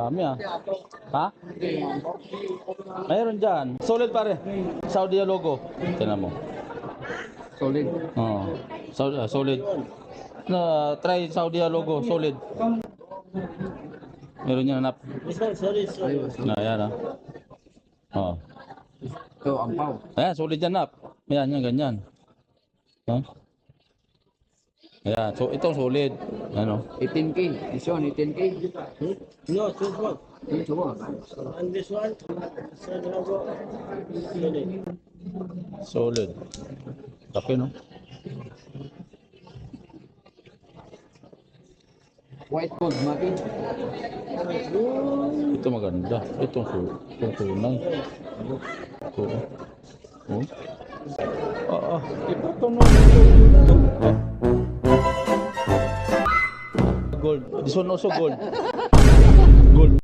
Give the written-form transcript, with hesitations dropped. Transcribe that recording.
Dami ah. Ha? Mayroon dyan. Solid pare. Saudi logo. Tingnan mo. Solid. Oh. Solid. Try Saudi logo. Solid. Meron yan hanap. Ayos. Ayan ah. Oh. Ito, ampaw. Ayan, solid yan nap. Ayan, yan, ganyan. Huh? Ayan, so itong solid. Ano? 18K. This one, 18K. No, this one. Ito ba? And this one, so logo, solid. Solid. Laki no? White gold, maki. Ito maganda. Itong tunay. Ito. Oh. Oo. Ipatunog ito. Gold. This one also gold.